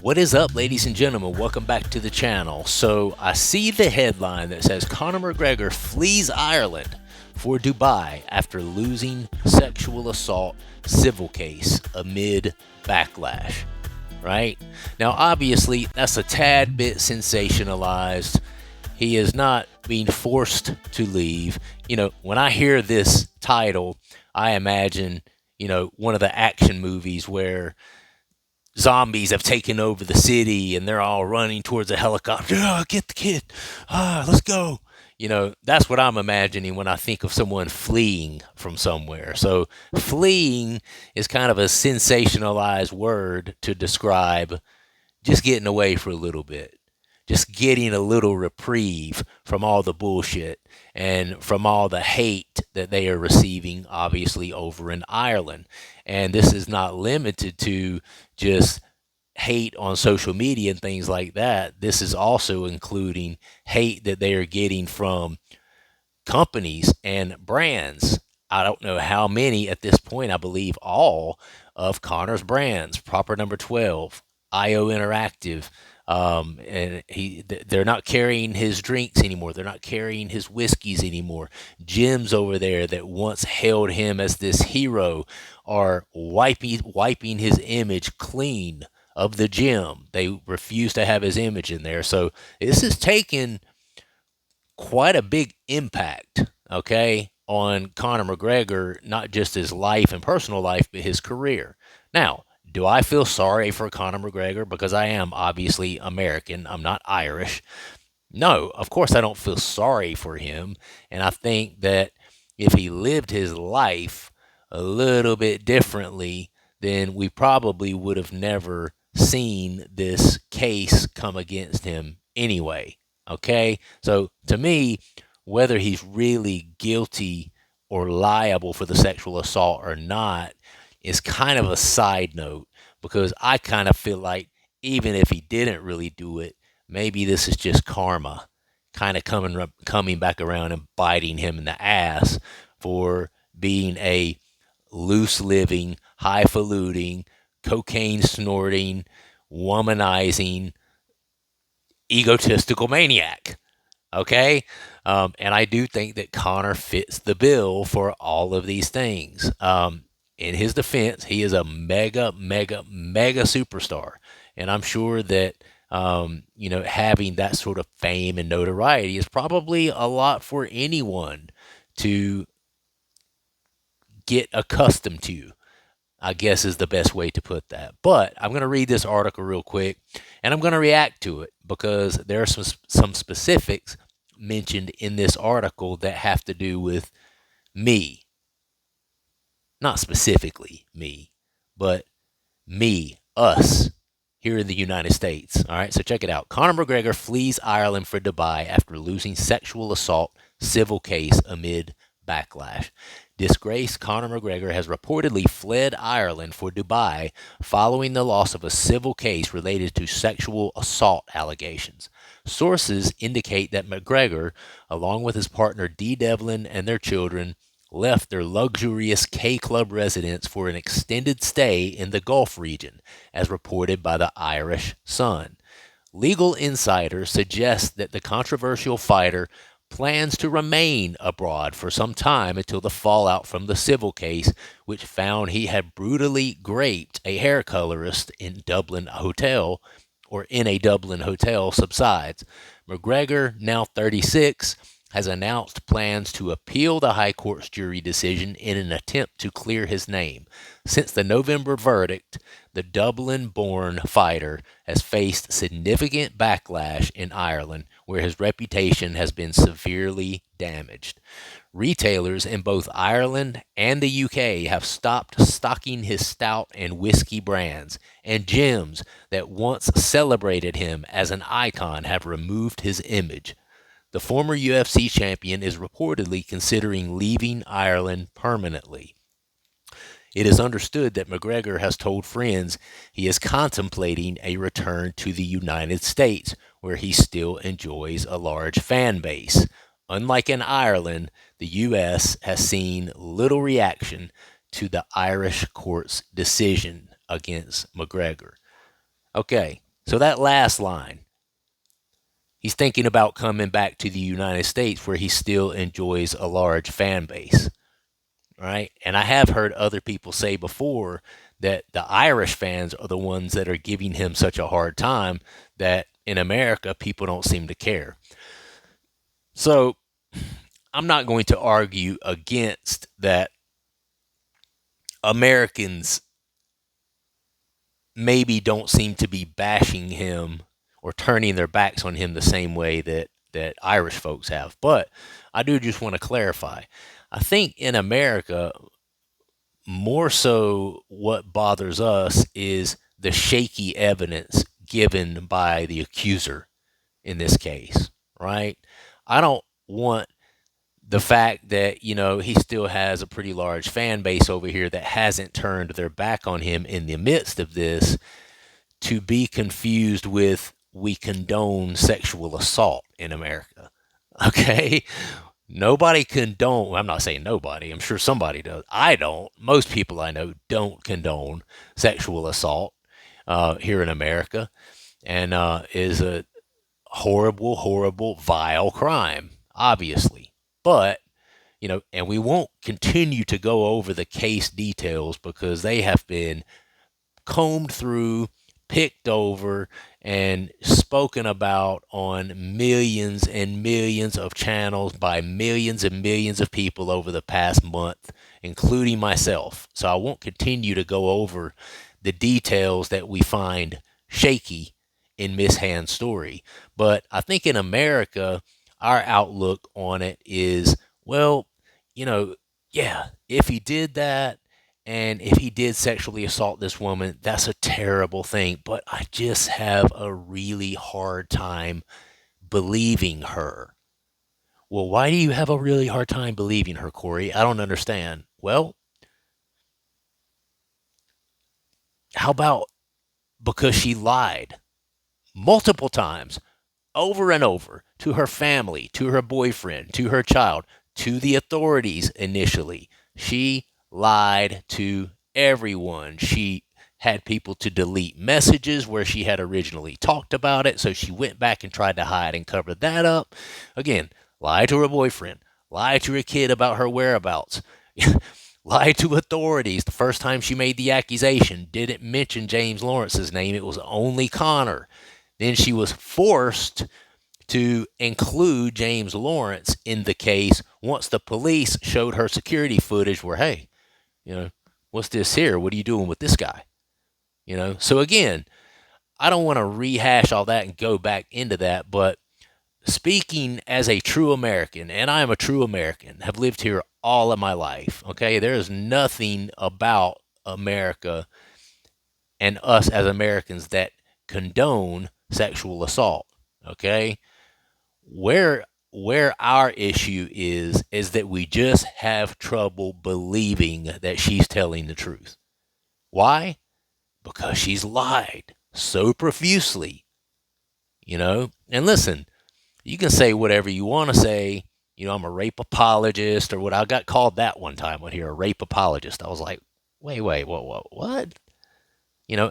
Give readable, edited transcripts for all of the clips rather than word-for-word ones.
What is up, ladies and gentlemen? Welcome back to the channel. So I see the headline that says Conor McGregor flees Ireland for Dubai after losing sexual assault civil case amid backlash. Right? Now, obviously, that's a tad bit sensationalized. He is not being forced to leave. When I hear this title, I imagine, one of the action movies where zombies have taken over the city and they're all running towards a helicopter. Oh, get the kid. Let's go. That's what I'm imagining when I think of someone fleeing from somewhere. So fleeing is kind of a sensationalized word to describe just getting away for a little bit, just getting a little reprieve from all the bullshit and from all the hate that they are receiving, obviously, over in Ireland. And this is not limited to just hate on social media and things like that. This is also including hate that they are getting from companies and brands. I don't know how many at this point. I believe all of Conor's brands, Proper Number 12, IO Interactive, and they're not carrying his drinks anymore. They're not carrying his whiskeys anymore. Gyms over there that once held him as this hero are wiping his image clean of the gym. They refuse to have his image in there. So this has taken quite a big impact, okay, on Conor McGregor, not just his life and personal life, but his career. Now, do I feel sorry for Conor McGregor? Because I am obviously American. I'm not Irish. No, of course I don't feel sorry for him. And I think that if he lived his life a little bit differently, then we probably would have never seen this case come against him anyway. Okay? So to me, whether he's really guilty or liable for the sexual assault or not is kind of a side note, because I kind of feel like even if he didn't really do it, maybe this is just karma kind of coming back around and biting him in the ass for being a loose living, highfalutin, cocaine snorting, womanizing, egotistical maniac. Okay? And I do think that Conor fits the bill for all of these things. In his defense, he is a mega superstar. And I'm sure that, having that sort of fame and notoriety is probably a lot for anyone to get accustomed to, I guess, is the best way to put that. But I'm going to read this article real quick, and I'm going to react to it because there are some specifics mentioned in this article that have to do with me. Not specifically me, but me, us, here in the United States. All right, so check it out. Conor McGregor flees Ireland for Dubai after losing sexual assault civil case amid backlash. Disgraced Conor McGregor has reportedly fled Ireland for Dubai following the loss of a civil case related to sexual assault allegations. Sources indicate that McGregor, along with his partner Dee Devlin and their children, left their luxurious K-Club residence for an extended stay in the Gulf region, as reported by the Irish Sun. Legal insiders suggest that the controversial fighter plans to remain abroad for some time until the fallout from the civil case, which found he had brutally raped a hair colorist in a Dublin hotel, subsides. McGregor, now 36, has announced plans to appeal the High Court's jury decision in an attempt to clear his name. Since the November verdict, the Dublin-born fighter has faced significant backlash in Ireland, where his reputation has been severely damaged. Retailers in both Ireland and the UK have stopped stocking his stout and whiskey brands, and gyms that once celebrated him as an icon have removed his image. The former UFC champion is reportedly considering leaving Ireland permanently. It is understood that McGregor has told friends he is contemplating a return to the United States, where he still enjoys a large fan base. Unlike in Ireland, the U.S. has seen little reaction to the Irish court's decision against McGregor. Okay, So that last line, he's thinking about coming back to the United States where he still enjoys a large fan base, right? And I have heard other people say before that the Irish fans are the ones that are giving him such a hard time that in America, people don't seem to care. So I'm not going to argue against that Americans maybe don't seem to be bashing him or turning their backs on him the same way that Irish folks have. But I do just want to clarify. I think in America, more so what bothers us is the shaky evidence given by the accuser in this case, right? I don't want the fact that, he still has a pretty large fan base over here that hasn't turned their back on him in the midst of this to be confused with we condone sexual assault in America. Okay? Nobody condone. I'm not saying nobody. I'm sure somebody does. I don't. Most people I know don't condone sexual assault here in America, and is a horrible, horrible, vile crime, obviously. But and we won't continue to go over the case details because they have been combed through, picked over, and spoken about on millions and millions of channels by millions and millions of people over the past month, including myself. So I won't continue to go over the details that we find shaky in Miss Hand's story. But I think in America, our outlook on it is, well, yeah, if he did that, and if he did sexually assault this woman, that's a terrible thing. But I just have a really hard time believing her. Well, why do you have a really hard time believing her, Corey? I don't understand. Well, how about because she lied multiple times, over and over, to her family, to her boyfriend, to her child, to the authorities initially? She lied to everyone. She had people to delete messages where she had originally talked about it, so she went back and tried to hide and cover that up. Again, lied to her boyfriend, lied to her kid about her whereabouts, lied to authorities the first time she made the accusation, didn't mention James Lawrence's name, it was only Conor. Then she was forced to include James Lawrence in the case once the police showed her security footage where, hey, what's this here? What are you doing with this guy? So again, I don't want to rehash all that and go back into that, but speaking as a true American, and I am a true American, have lived here all of my life, okay? There is nothing about America and us as Americans that condone sexual assault, okay? Where our issue is that we just have trouble believing that she's telling the truth. Why? Because she's lied so profusely, And listen, you can say whatever you want to say. I'm a rape apologist or what. I got called that one time on here, a rape apologist. I was like, wait, what?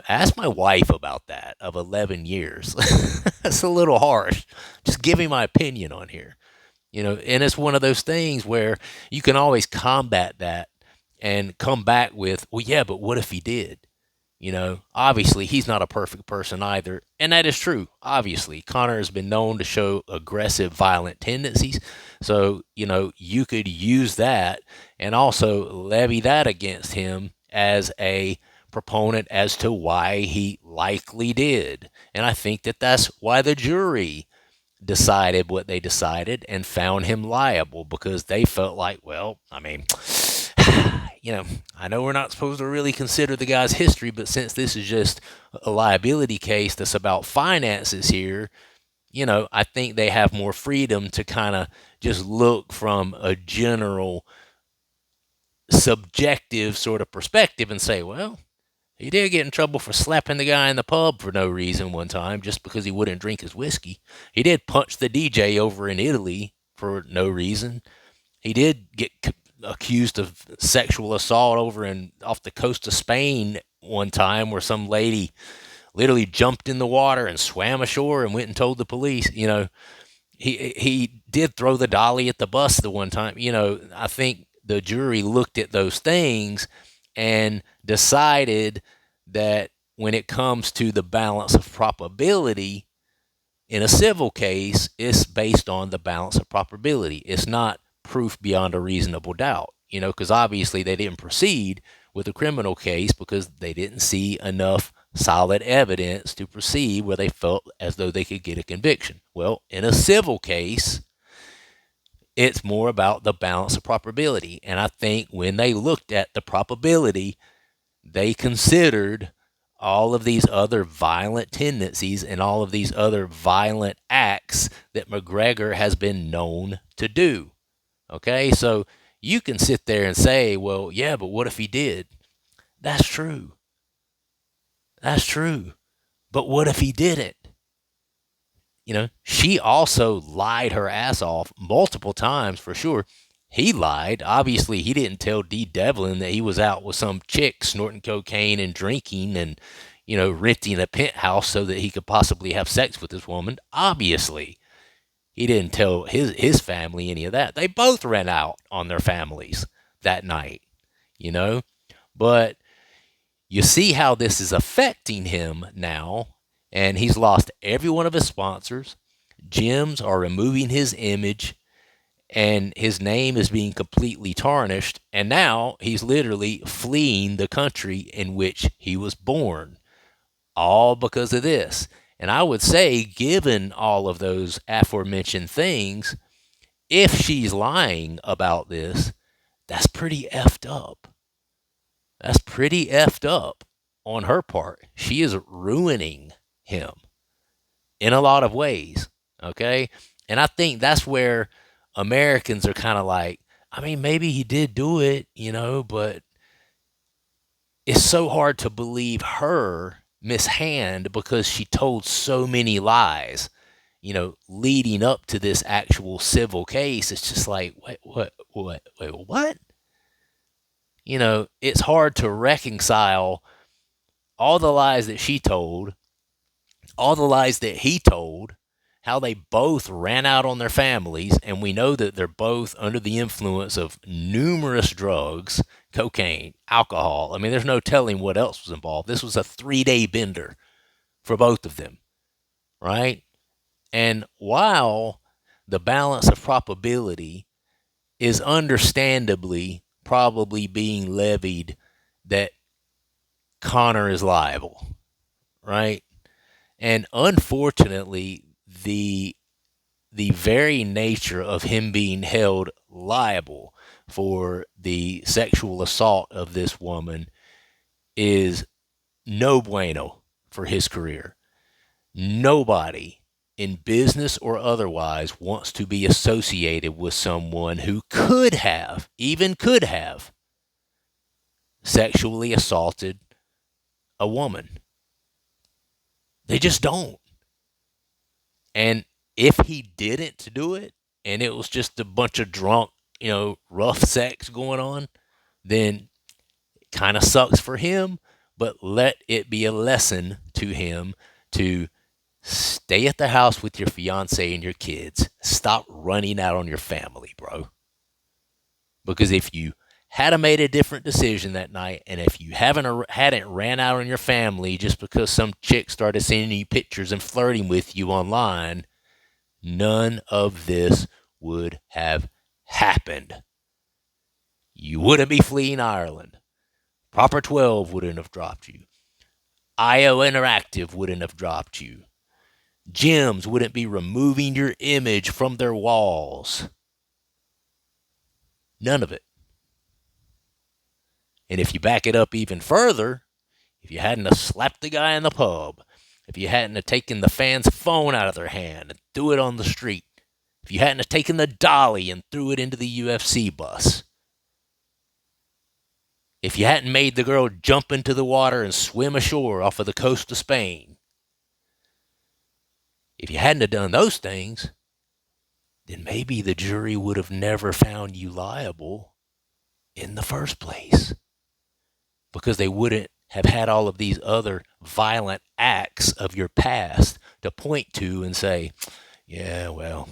Ask my wife about that of 11 years. That's a little harsh. Just giving my opinion on here. And it's one of those things where you can always combat that and come back with, well, yeah, but what if he did? Obviously he's not a perfect person either. And that is true. Obviously, Conor has been known to show aggressive, violent tendencies. So, you could use that and also levy that against him as a proponent as to why he likely did. And I think that that's why the jury decided what they decided and found him liable, because they felt like, well, I mean, I know we're not supposed to really consider the guy's history, but since this is just a liability case that's about finances here, I think they have more freedom to kind of just look from a general subjective sort of perspective and say, well, he did get in trouble for slapping the guy in the pub for no reason one time just because he wouldn't drink his whiskey. He did punch the DJ over in Italy for no reason. He did get accused of sexual assault over in off the coast of Spain one time where some lady literally jumped in the water and swam ashore and went and told the police. He did throw the dolly at the bus the one time. I think the jury looked at those things and decided that when it comes to the balance of probability in a civil case, it's based on the balance of probability. It's not proof beyond a reasonable doubt, because obviously they didn't proceed with a criminal case because they didn't see enough solid evidence to proceed where they felt as though they could get a conviction. Well, in a civil case, it's more about the balance of probability. And I think when they looked at the probability, they considered all of these other violent tendencies and all of these other violent acts that McGregor has been known to do. Okay, so you can sit there and say, well, yeah, but what if he did? That's true. That's true. But what if he didn't? She also lied her ass off multiple times for sure. He lied. Obviously, he didn't tell D. Devlin that he was out with some chick snorting cocaine and drinking and, renting a penthouse so that he could possibly have sex with this woman. Obviously, he didn't tell his family any of that. They both ran out on their families that night, But you see how this is affecting him now, and he's lost every one of his sponsors. Gyms are removing his image, and his name is being completely tarnished, and now he's literally fleeing the country in which he was born, all because of this. And I would say, given all of those aforementioned things, if she's lying about this, that's pretty effed up. That's pretty effed up on her part. She is ruining him in a lot of ways, okay? And I think that's where Americans are kind of like, I mean, maybe he did do it, but it's so hard to believe her, Miss Hand, because she told so many lies, leading up to this actual civil case. It's just like, wait, what? It's hard to reconcile all the lies that she told, all the lies that he told, how they both ran out on their families, and we know that they're both under the influence of numerous drugs, cocaine, alcohol. I mean, there's no telling what else was involved. This was a 3-day bender for both of them, right? And while the balance of probability is understandably probably being levied that Conor is liable, right? And unfortunately, the very nature of him being held liable for the sexual assault of this woman is no bueno for his career. Nobody in business or otherwise wants to be associated with someone who could have sexually assaulted a woman. They just don't. And if he didn't do it, and it was just a bunch of drunk, rough sex going on, then it kind of sucks for him, but let it be a lesson to him to stay at the house with your fiance and your kids. Stop running out on your family, bro. Because if you had made a different decision that night, and if you hadn't ran out on your family just because some chick started sending you pictures and flirting with you online, none of this would have happened. You wouldn't be fleeing Ireland. Proper 12 wouldn't have dropped you. IO Interactive wouldn't have dropped you. Gyms wouldn't be removing your image from their walls. None of it. And if you back it up even further, if you hadn't have slapped the guy in the pub, if you hadn't have taken the fan's phone out of their hand and threw it on the street, if you hadn't have taken the dolly and threw it into the UFC bus, if you hadn't made the girl jump into the water and swim ashore off of the coast of Spain, if you hadn't have done those things, then maybe the jury would have never found you liable in the first place, because they wouldn't have had all of these other violent acts of your past to point to and say, yeah, well,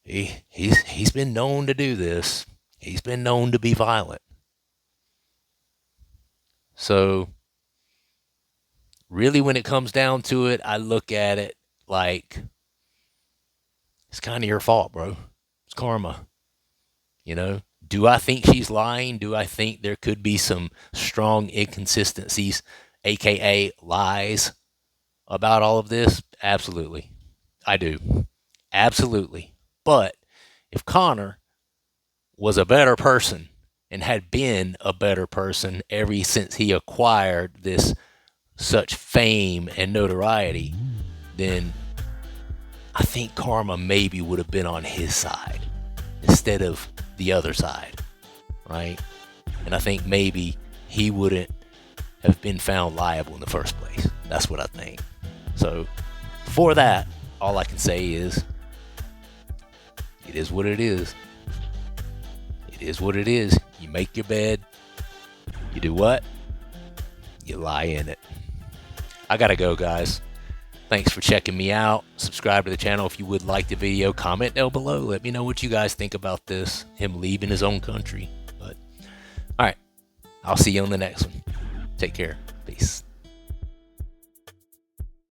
he's been known to do this. He's been known to be violent. So really, when it comes down to it, I look at it like it's kind of your fault, bro. It's karma. You know, do I think she's lying? Do I think there could be some strong inconsistencies, aka lies, about all of this? Absolutely. I do. Absolutely. But if Conor was a better person and had been a better person ever since he acquired this such fame and notoriety, then I think karma maybe would have been on his side instead of the other side, right? And I think maybe he wouldn't have been found liable in the first place. That's what I think. So for that, all I can say is it is what it is. It is what it is. You make your bed. You do what? You lie in it. I gotta go, guys. Thanks for checking me out. Subscribe to the channel if you would like the video. Comment down below. Let me know what you guys think about this, him leaving his own country. But all right, I'll see you on the next one. Take care. Peace.